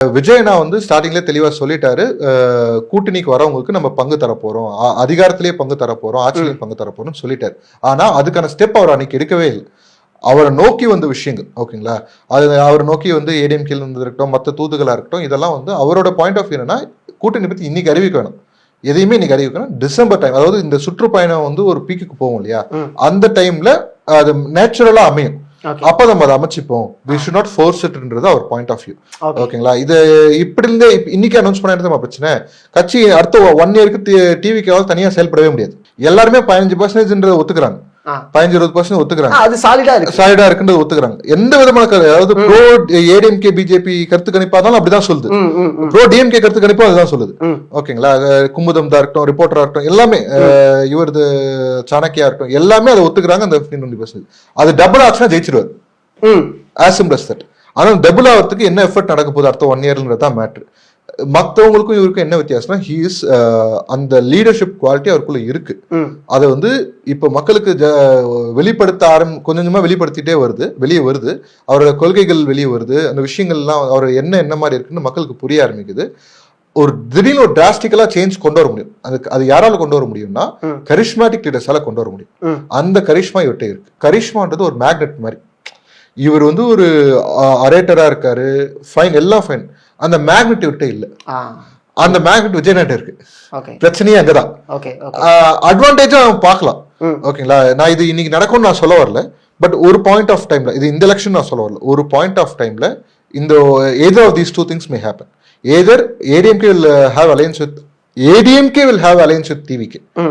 விஜயனா வந்து ஸ்டார்டிங்ல தெளிவா சொல்லிட்டாரு, கூட்டணிக்கு வரவங்களுக்கு நம்ம பங்கு தர போறோம், அதிகாரத்திலேயே பங்கு தர போறோம், ஆட்சியிலேயே பங்கு தர போறோம்னு சொல்லிட்டாரு. ஆனா அதுக்கான ஸ்டெப் அவர் அன்னைக்கு எடுக்கவே இல்லை. அவரை நோக்கி வந்த விஷயங்கள் ஓகேங்களா, அது அவரை நோக்கி வந்து ஏடிஎம்கேல இருந்து இருக்கட்டும், மற்ற தூதுகளா இருக்கட்டும், இதெல்லாம் வந்து அவரோட பாயிண்ட் ஆஃப் வியூ என்னன்னா, கூட்டணி பத்தி இன்னைக்கு அறிவிக்க வேணும், எதையுமே இன்னைக்கு அறிவிக்கணும். டிசம்பர் டைம், அதாவது இந்த சுற்றுப்பயணம் வந்து ஒரு பீக்குக்கு போகும் இல்லையா, அந்த டைம்ல அது நேச்சுரலா அமையும். அப்ப நம்ம அதை அமைச்சுப்போம், we should not force itன்றது அவர் பாயிண்ட் ஆஃப் வியூ. ஓகேங்களா, இது இப்படி இருந்தே இன்னைக்கு அனௌன்ஸ் பண்ண பிரச்சனை, கட்சி அடுத்த 1 இயருக்கு டிவிக்காவது தனியா செயல்படவே முடியாது. எல்லாருமே 15% ஒத்துக்கிறாங்க, 15-20% ஒத்துக்கிறாங்க, அது சாலிடா இருக்குன்றது ஒத்துக்கிறாங்க. எந்த விதமான அதாவது ப்ரோ ஏடிஎம்கே பிஜேபி கருத்து கணிப்பாதான் அப்படிதான் சொல்லுது, ப்ரோ டிஎம்கே கருத்து கணிப்பும் அதுதான் சொல்லுது. ஓகேங்களா, குமுதம் தான் இருக்கட்டும், ரிப்போர்ட்டரா இருக்கட்டும், எல்லாமே இவரது சாணக்கியா இருக்கட்டும், எல்லாமே அதை ஒத்துக்கிறாங்க. அந்த 15-20% அது டபுள் ஆச்சுன்னா ஜெயிச்சிருவாரு, as simple as that. ஆனா டபுள் ஆகிறதுக்கு என்ன எஃபர்ட் நடக்க போகுது அடுத்த 1 இயர்ன்றதான் மேட்ரு. மற்றவங்களுக்கும் இவருக்கும் என்ன வித்தியாசம்னா, ஹீஸ் அந்த லீடர்ஷிப் குவாலிட்டி அவருக்குள்ள இருக்கு. அதை வந்து இப்ப மக்களுக்கு வெளிப்படுத்த கொஞ்சம் கொஞ்சமா வெளிப்படுத்திட்டே வருது, வெளியே வருது, அவரோட கொள்கைகள் வெளியே வருது, அந்த விஷயங்கள்லாம் அவர் என்ன மாதிரி இருக்குன்னு மக்களுக்கு புரிய ஆரம்பிக்குது. ஒரு திடீர்னு ஒரு டிராஸ்டிக்கலா சேஞ்ச் கொண்டு வர முடியும். அது யாரால கொண்டு வர முடியும்னா, கரிஷ்மாட்டிக் லீடர்ஸால கொண்டு வர முடியும். அந்த கரிஷ்மா இவர்கிட்ட இருக்கு. கரிஷ்மான்றது ஒரு மேக்னெட் மாதிரி. இவர் வந்து ஒரு அரேட்டரா இருக்காரு, ஃபைன், எல்லாம் ஃபைன். அந்த மேக்னெட் விட்ட இல்ல, அந்த மேக்னெட் விஜயநாட்ட இருக்கு. பிரச்சனையே அங்கதான். அட்வான்டேஜா பார்க்கலாம். ஓகேங்களா, நான் இது இன்னைக்கு நடக்கும்னு நான் சொல்ல வரல, பட் ஒரு பாயிண்ட் ஆஃப் டைம்ல, இது இந்த எலெக்ஷன் நான் சொல்ல வரல, ஒரு பாயிண்ட் ஆஃப் டைம்ல இந்த either of these two things may happen. Either ADMK will have alliance with TVK,